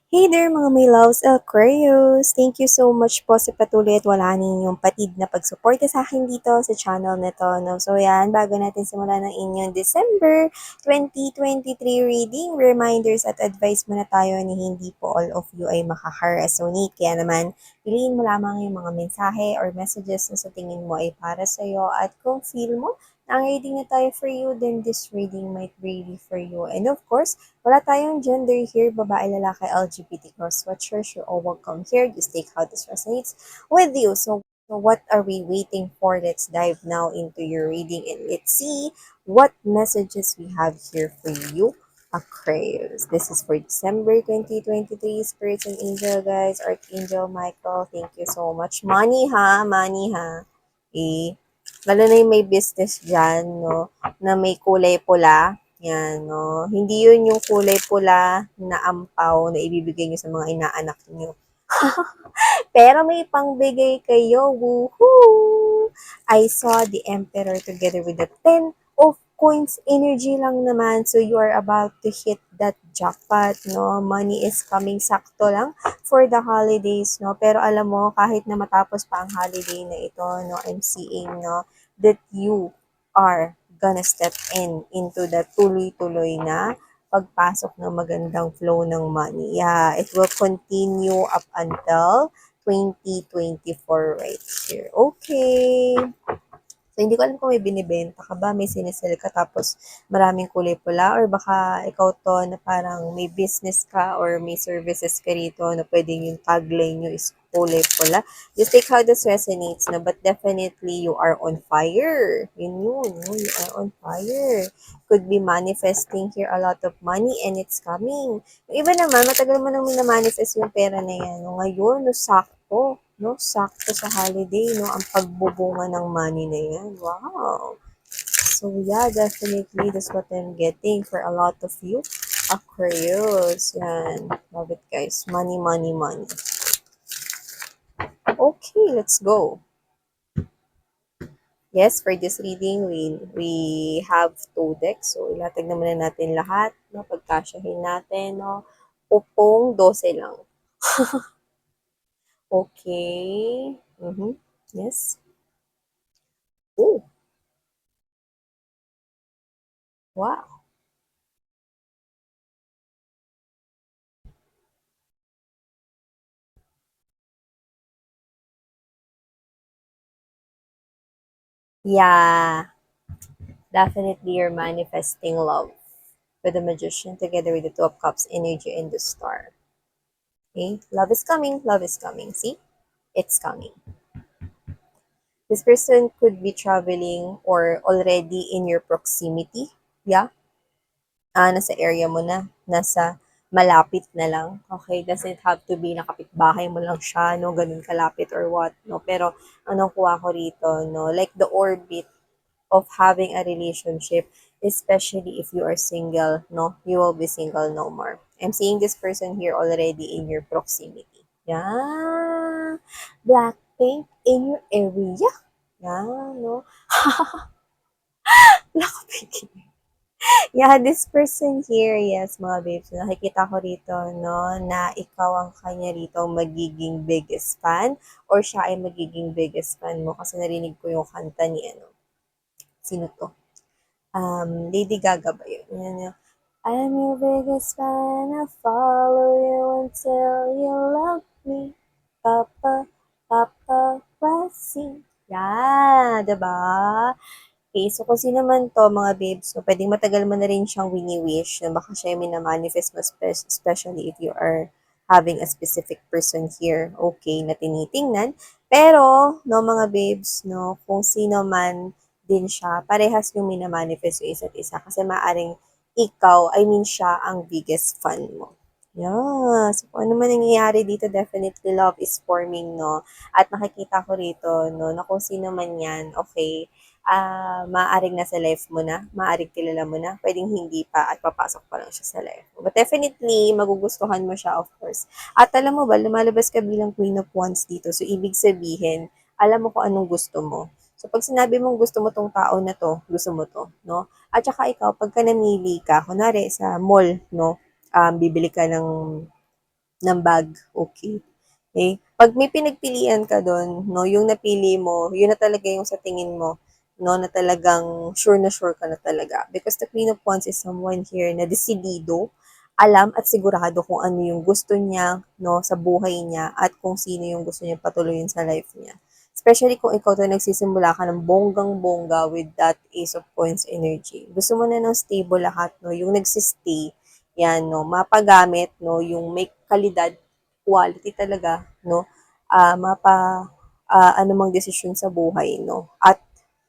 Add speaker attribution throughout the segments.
Speaker 1: Hey there mga may loves Aquarius! Thank you so much po sa patuloy at wala ninyong patid na pagsuporta sa akin dito sa channel na to. No? So yan, bago natin simulan ng inyong December 2023 reading, reminders at advice muna tayo ni hindi po all of you ay makaka-resonate. Kaya naman, piliin mo lamang yung mga mensahe or messages na sa tingin mo ay para sa'yo at kung feel mo na ang reading na tayo for you, then this reading might really for you. And of course, wala tayong gender here, babae, lalaki, LGBT cross-watchers, you're all welcome here. Just take how this resonates with you. So what are we waiting for? Let's dive now into your reading and let's see what messages we have here for you. Aquarius. This is for December 2023. Spirits and Angel, guys. Archangel Michael, thank you so much. Money ha, money ha. Eh, lalo na yung may business dyan, no, na may kulay pula. Yan, no. Hindi yun yung kulay pula na ampaw na ibibigay nyo sa mga inaanak nyo. Pero may pangbigay kayo. Woohoo! I saw the Emperor together with the 10 of coins energy lang naman. So you are about to hit that jackpot, no? Money is coming sakto lang for the holidays, no? Pero alam mo, kahit na matapos pa ang holiday na ito, no, I'm seeing, no, that you are gonna step into the tuloy-tuloy na pagpasok ng magandang flow ng money. Yeah, it will continue up until 2024 right here. Okay. So, hindi ko alam kung may binibenta ka ba, may sinisell ka tapos maraming kulay pula or baka ikaw to na parang may business ka or may services ka rito na pwedeng yung tagline nyo is kulay pula. Just take how this resonates na, but definitely you are on fire. Yun, no? You are on fire. Could be manifesting here a lot of money and it's coming. Yung iba naman, matagal mo nang minamanifest yung pera na yan. No? Ngayon, no, sakto. No, sakto sa holiday, no, ang pagbubunga ng money na yan. Wow. So yeah, definitely that's what I'm getting for a lot of you. Aquarius. Yan. Love it, guys. Money, money, money. Okay, let's go. Yes, for this reading, we have two decks. So, ilatag na muna natin lahat. No? Pagkasyahin natin. No? Upong 12 lang. Okay. Mm-hmm. Yes. Oh, wow. Yeah. Definitely you're manifesting love with the Magician together with the Two of Cups energy and the Star. Okay? Love is coming. Love is coming. See? It's coming. This person could be traveling or already in your proximity. Yeah? Nasa area mo na. Nasa malapit na lang. Okay? Doesn't have to be nakapitbahay mo lang siya, no? Ganun kalapit or what, no? Pero, anong kuha ko rito, no? Like the orbit of having a relationship, especially if you are single, no? You will be single no more. I'm seeing this person here already in your proximity. Yeah. Blackpink in your area. Yeah, no? Blackpink. Yeah, this person here, yes, mga babes, nakikita ko rito, no, na ikaw ang kanya rito magiging biggest fan or siya ay magiging biggest fan mo kasi narinig ko yung kanta ni, ano, sino to? Lady Gaga ba yun? Yan yung, I'm your biggest fan, I follow you until you love me. Papa, Papa, Rossi. Yan, diba? Okay, so kung sino man to, mga babes, no, pwedeng matagal mo na rin siyang wini-wish na baka siya yung minamanifest mo, especially if you are having a specific person here, okay, na tinitingnan. Pero, no, mga babes, no, kung sino man din siya, parehas yung minamanifest yung isa't isa kasi maaring ikaw, I mean siya, ang biggest fan mo. Yeah. So, kung ano man nangyayari dito, definitely love is forming, no? At nakikita ko rito, no, na kung sino man yan, okay, maaaring nasa life mo na, maaaring kilala mo na, pwedeng hindi pa at papasok pa lang siya sa life mo. But definitely, magugustuhan mo siya, of course. At alam mo ba, lumalabas ka bilang Queen of Wands dito. So, ibig sabihin, alam mo kung anong gusto mo. So, pag sinabi mong gusto mo tong tao na to, gusto mo to, no? At saka ikaw, pagka namili ka, kunwari sa mall, no? Bibili ka ng ng bag, okay? Okay? Pag may pinagpilian ka dun, no, yung napili mo, yun na talaga yung sa tingin mo, no, na talagang sure ka na talaga. Because the Queen of Wands is someone here na desidido, alam at sigurado kung ano yung gusto niya, no, sa buhay niya at kung sino yung gusto niya patuloyin sa life niya. Especially kung ikaw to nagsisimula ka ng bonggang-bongga with that Ace of Coins energy. Gusto mo na ng stable lahat, no, yung nagsistay, yan, no, mapagamit, no, yung may kalidad, quality talaga, no, anumang desisyon sa buhay, no, at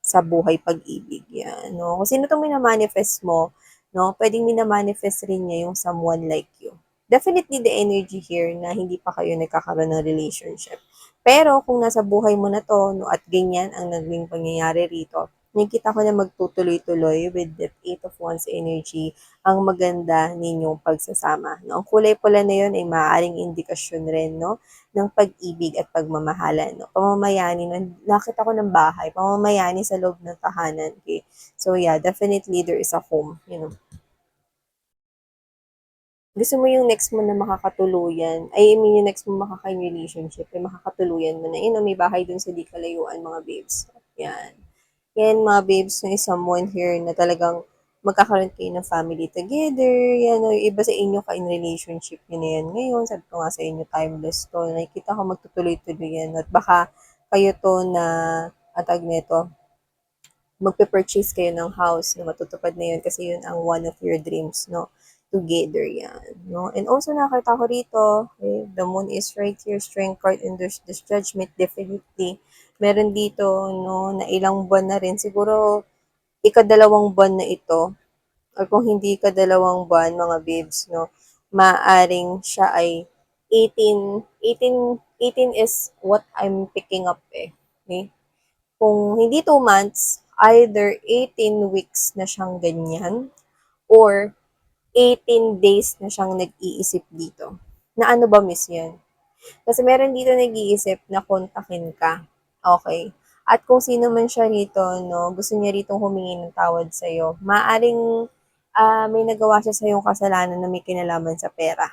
Speaker 1: sa buhay pag-ibig, yan, no. Kung sino itong minamanifest mo, no, pwedeng minamanifest rin niya yung someone like you. Definitely the energy here na hindi pa kayo nagkakaroon ng relationship. Pero kung nasa buhay mo na to, no, at ganyan ang naging pangyayari rito, nakikita ko na magtutuloy-tuloy with that Eight of Wands energy ang maganda ninyong pagsasama. No? Ang kulay pula na yun ay maaaring indikasyon rin, no, ng pag-ibig at pagmamahalan. No? Pamamayani, no? Nakita ko ng bahay, pamamayani sa loob ng tahanan. Okay? So yeah, definitely there is a home, you know. Gusto mo yung next mo na makakatuluyan, I mean yung next mo makaka-relationship, ay makakatuluyan mo na, you know, may bahay dun sa di kalayuan, mga babes. Yan. Yan, mga babes, may someone here na talagang magkakaroon kayo ng family together. Yan, o, yung iba sa inyo ka in relationship nyo na yan ngayon. Sabi ko nga sa inyo, timeless to. Nakikita ko magtutuloy-tuloy yan. At baka kayo to na, atag nito, magpe-purchase kayo ng house na matutupad na yun kasi yun ang one of your dreams, no? Together yan, no? And also nakita ko rito, okay, the moon is right here, strength card and there's this judgment, definitely. Meron dito, no, na ilang buwan na rin, siguro ikadalawang buwan na ito, or kung hindi ikadalawang buwan, mga babes, no, maaring siya ay 18 is what I'm picking up eh. Okay? Kung hindi 2 months, either 18 weeks na siyang ganyan or 18 days na siyang nag-iisip dito. Na ano ba miss yan? Kasi meron dito nag-iisip na kontakin ka. Okay? At kung sino man siya rito, no, gusto niya rito humingi ng tawad sa'yo, maaring may nagawa siya sa yung kasalanan na may kinalaman sa pera.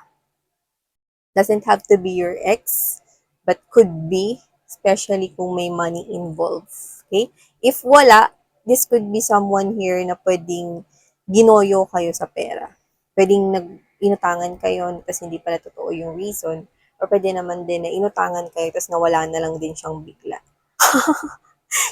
Speaker 1: Doesn't have to be your ex, but could be, especially kung may money involved. Okay? If wala, this could be someone here na pwedeng ginoyo kayo sa pera. Pwedeng inutangan kayo, tapos hindi pala totoo yung reason. Or pwede naman din na inutangan kayo, tapos nawala na lang din siyang bigla.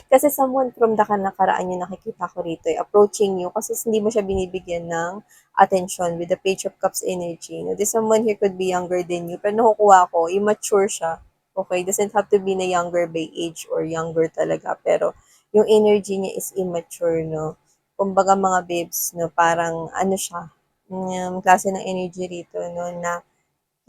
Speaker 1: Kasi someone from the nakaraan yung nakikita ko rito, approaching you kasi hindi mo siya binibigyan ng attention with the Page of Cups energy. No? This someone here could be younger than you, pero nakukuha ko, immature siya. Okay, doesn't have to be na younger by age or younger talaga, pero yung energy niya is immature, no? Kumbaga mga babes, no, parang ano siya, yung klase ng energy rito, no, na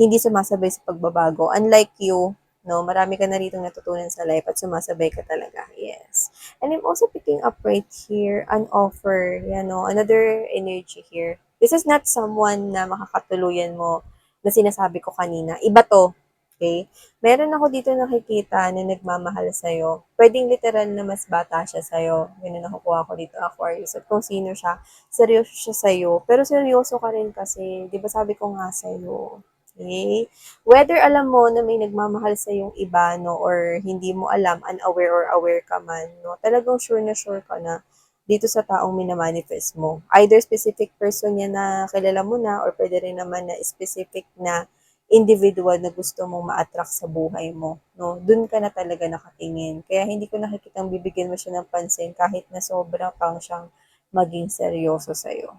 Speaker 1: hindi sumasabay sa pagbabago. Unlike you, no, marami ka na ritong natutunan sa life at sumasabay ka talaga. Yes. And I'm also picking up right here an offer, you know, another energy here. This is not someone na makakatuluyan mo na sinasabi ko kanina. Iba to. Okay? Meron ako dito nakikita na nagmamahal sa'yo. Pwedeng literal na mas bata siya sa'yo. Yun ang nakukuha ko dito, Aquarius. At kung sino siya, seryoso siya sa'yo. Pero seryoso ka rin kasi, di ba sabi ko nga sa'yo, okay? Whether alam mo na may nagmamahal sa yung iba, no, or hindi mo alam, unaware or aware ka man, no, talagang sure ka na dito sa taong minamanifest mo. Either specific person yan na kilala mo na, or pwede rin naman na specific na individual na gusto mong ma-attract sa buhay mo. No? Doon ka na talaga nakatingin. Kaya hindi ko nakikitang bibigyan mo siya ng pansin kahit na sobra pang siyang maging seryoso sa'yo.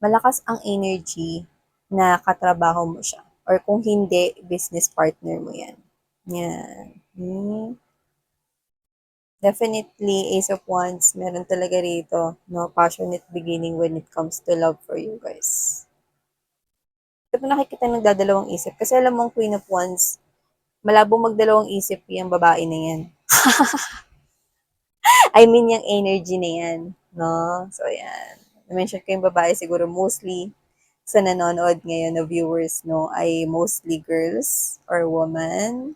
Speaker 1: Malakas ang energy na katrabaho mo siya. Or kung hindi, business partner mo yan. Yan. Hmm. Definitely, Ace of Wands, meron talaga rito, no, passionate beginning when it comes to love for you guys. Ito nakikita ng dadalawang isip. Kasi alam mong Queen of Wands, malabo magdalawang isip yung babae na yan. I mean, yung energy na yan. No? So, yan. Na-mention ko yung babae siguro mostly sa nanonood ngayon na viewers, no, ay mostly girls or woman.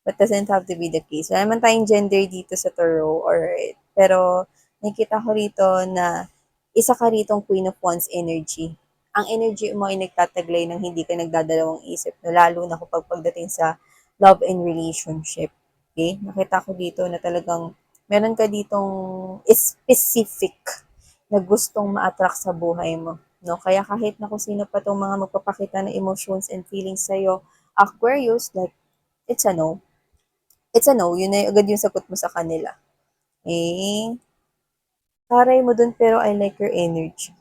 Speaker 1: But doesn't have to be the case. Wala naman tayong gender dito sa tarot, alright. Pero nakikita ko rito na isa ka ritong Queen of Wands energy. ang energy mo ay nagtataglay ng hindi ka nagdadalawang isip, no? Lalo na kapag pagdating sa love and relationship. Okay? Nakita ko dito na talagang meron ka ditong specific na gustong ma-attract sa buhay mo. No? Kaya kahit na kung sino pa itong mga magpapakita ng emotions and feelings sa'yo, Aquarius, like, it's a no. It's a no. Yun na agad yung sagot mo sa kanila. Eh, taray mo dun pero I like your energy.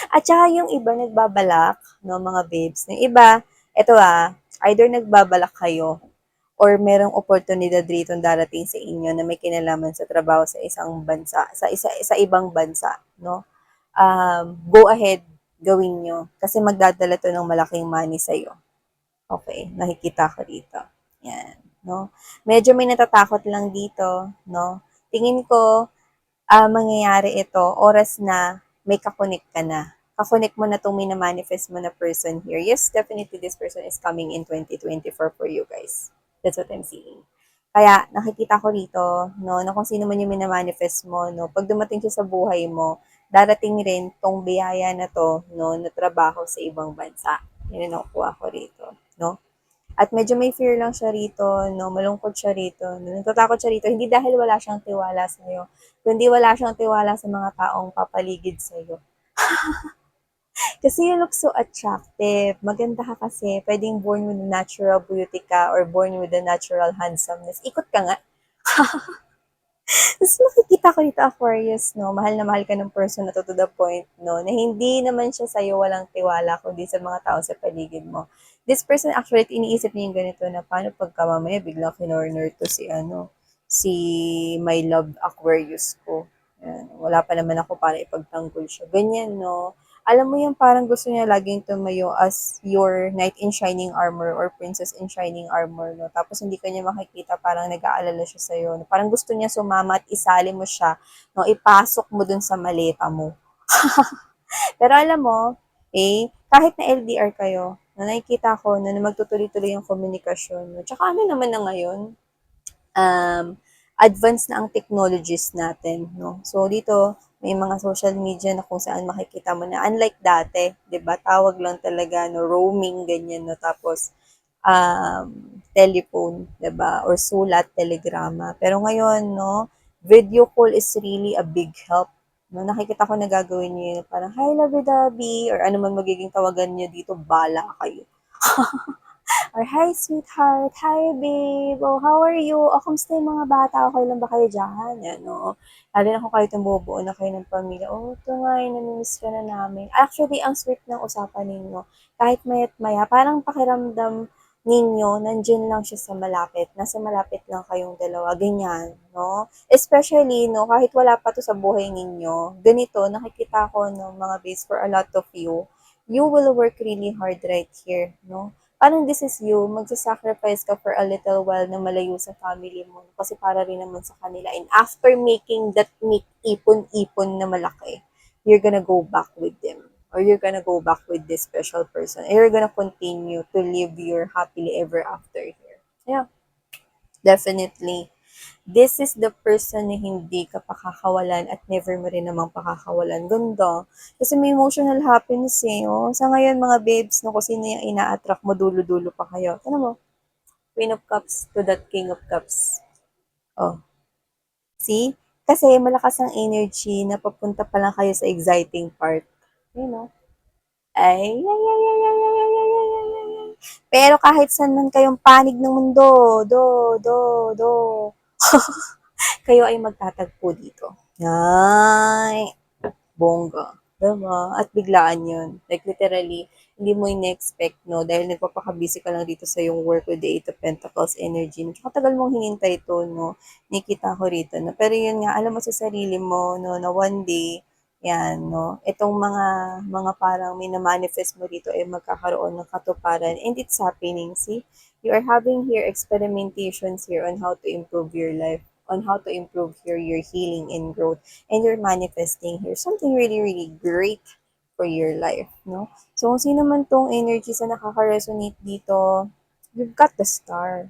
Speaker 1: At saka yung iba nagbabalak, no, mga babes. Yung iba, eto either nagbabalak kayo or merong oportunidad rito darating sa inyo na may kinalaman sa trabaho sa isang bansa, sa ibang bansa, no? Go ahead, gawin nyo. Kasi magdadala to ng malaking money sa'yo. Okay, nakikita ko dito. Yan, no? Medyo may natatakot lang dito, no? Tingin ko, mangyayari ito oras na may kakonek ka na. Kakonek mo na itong minamanifest mo na person here. Yes, definitely this person is coming in 2024 for you guys. That's what I'm seeing. Kaya nakikita ko rito, no, na kung sino man yung minamanifest mo, no, pag dumating siya sa buhay mo, darating rin tong biyaya na to, no, na trabaho sa ibang bansa. Yan ang nakukuha ko rito, no. At medyo may fear lang siya rito, no? Malungkot siya rito. No? Natatakot siya rito, hindi dahil wala siyang tiwala sa iyo, kundi wala siyang tiwala sa mga taong papaligid sa iyo. Kasi you look so attractive. Maganda ka kasi. Pwedeng born with natural beauty ka or born with the natural handsomeness. Ikot ka nga. Tapos nakikita ko dito, Aquarius, no, mahal na mahal ka ng person na to the point, no, na hindi naman siya sa'yo walang tiwala, kundi sa mga tao sa paligid mo. This person actually, iniisip niya yung ganito na paano pagka mamaya biglang kinorner to si my love Aquarius ko. Yan, wala pa naman ako para ipagtanggol siya. Ganyan, no. Alam mo yung parang gusto niya laging tumayo as your knight in shining armor or princess in shining armor, no? Tapos hindi ka niya makikita, parang nag-aalala siya sa'yo. No? Parang gusto niya sumama at isali mo siya, no? Ipasok mo dun sa maleta mo. Pero alam mo, kahit na LDR kayo, na nakikita ko na magtutuloy-tuloy yung komunikasyon. No? Tsaka ano naman na ngayon, um, advanced na ang technologies natin, no? So, dito, may mga social media na kung saan makikita mo na, unlike dati, di ba, tawag lang talaga, no, roaming, ganyan, no, tapos, telephone, di ba, or sulat, telegrama. Pero ngayon, no, video call is really a big help. No, nakikita ko na gagawin niyo yun, parang, hi, lovey-dovey, or ano man magiging tawagan niyo dito, bala kayo. Or, hi, sweetheart. Hi, babe. Oh, how are you? O, kamusta yung mga bata? Okay lang ba kayo dyan? Yan, no? Lalo na kung kayo bumubuo na kayo ng pamilya. Oh, ito nga, namimiss ka na namin. Actually, ang sweet ng usapan ninyo. Kahit maya't maya, parang pakiramdam ninyo, nandyan lang siya sa malapit. Nasa malapit lang kayong dalawa. Ganyan, no? Especially, no, kahit wala pa to sa buhay ninyo, ganito, nakikita ko, no, mga base for a lot of you will work really hard right here, no? Parang this is you, magsasacrifice ka for a little while na malayo sa family mo kasi para rin naman sa kanila. And after making that ipon-ipon na malaki, you're gonna go back with them. Or you're gonna go back with this special person. And you're gonna continue to live your happily ever after here. Yeah, definitely. This is the person na hindi ka pakakawalan at never mo rin namang pakakawalan. Ganda. Kasi may emotional happiness Oh. Sa ngayon, mga babes, no, kung sino yung ina-attract mo, dulo-dulo pa kayo. Ano mo? Queen of Cups to that King of Cups. Oh. See? Kasi malakas ang energy na papunta pa lang kayo sa exciting part. You know? Ay, ay, ay, ay, ay, ay, ay, ay, ay, ay, ay. Pero kahit saan man kayong panig ng mundo, do, kayo ay magtatagpo dito. Ay, bongga. Diba? At biglaan yun. Like, literally, hindi mo in-expect, no? Dahil nagpapaka-busy ka lang dito sa yung work with the Eight of Pentacles energy. Tsaka tagal mong hinintay ito, no? Nakita ko rito, no? Pero yun nga, alam mo sa sarili mo, no, na one day, yan, no? Itong mga parang may na-manifest mo dito ay magkakaroon ng katuparan. And it's happening, see? You are having here experimentations here on how to improve your life, on how to improve your healing and growth, and you're manifesting here something really, really great for your life, no? So, kung sino man tong energy sa nakaka-resonate dito, you've got the star.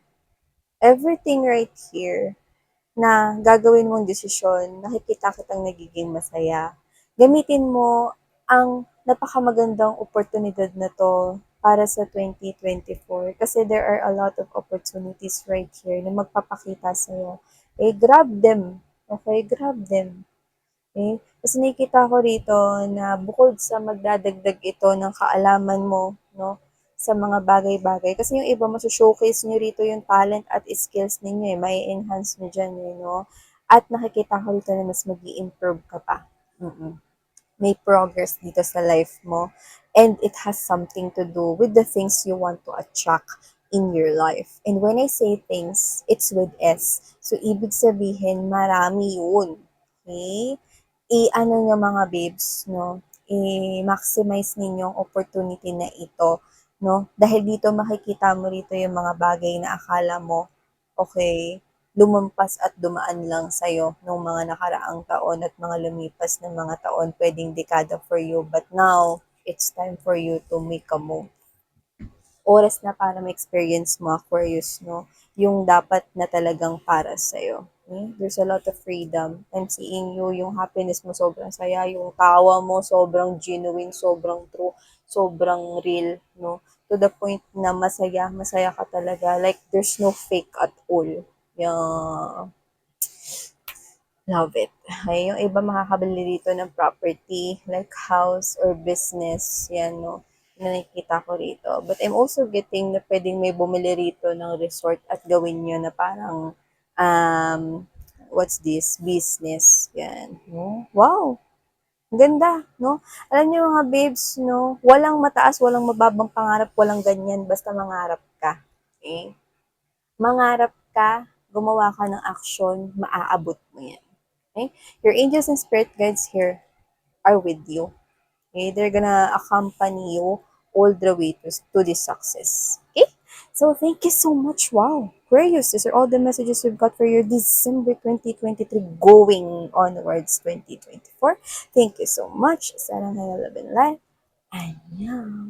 Speaker 1: Everything right here na gagawin mong desisyon, nakikita kitang nagiging masaya. Gamitin mo ang napakamagandang oportunidad na 'to para sa 2024 kasi there are a lot of opportunities right here na magpapakita sa'yo. Grab them, okay, grab them. Okay? Kasi nakikita ko rito na bukod sa magdadagdag ito ng kaalaman mo, 'no, sa mga bagay-bagay kasi yung iba maso-showcase niyo rito yung talent at skills ninyo, mai-enhance niyo diyan, eh, 'no? At nakikita ko rito na mas mag-i-improve ka pa. May progress dito sa life mo and it has something to do with the things you want to attract in your life. And when I say things, it's with S. So, ibig sabihin, marami yun. Okay? I-ano nyo mga babes, no? I-maximize ninyong opportunity na ito, no? Dahil dito makikita mo rito yung mga bagay na akala mo, okay, lumampas at dumaan lang sa'yo nung mga nakaraang taon at mga lumipas na mga taon, pwedeng dekada for you. But now, it's time for you to make a move. Oras na para ma-experience mo, Aquarius, no? Yung dapat na talagang para sa'yo. Okay? There's a lot of freedom. I'm seeing you, yung happiness mo sobrang saya, yung tawa mo sobrang genuine, sobrang true, sobrang real, no? To the point na masaya, masaya ka talaga. Like, there's no fake at all. Yeah. Love it. Ay, yung iba makakabili dito ng property, like house or business, yan, no, na nakikita ko rito. But I'm also getting na pwedeng may bumili rito ng resort at gawin nyo na parang, um, what's this? Business. Yan. No? Wow! Ang ganda, no? Alam niyo mga babes, no? Walang mataas, walang mababang pangarap, walang ganyan, basta mangarap ka. Okay? Mangarap ka, gumawa ka ng action, maaabot mo yan. Okay? Your angels and spirit guides here are with you. Okay? They're gonna accompany you all the way to this success. Okay? So thank you so much. Wow. Aquarius, these are all the messages we've got for your December 2023 going onwards 2024. Thank you so much. Sarang life. Annyeong.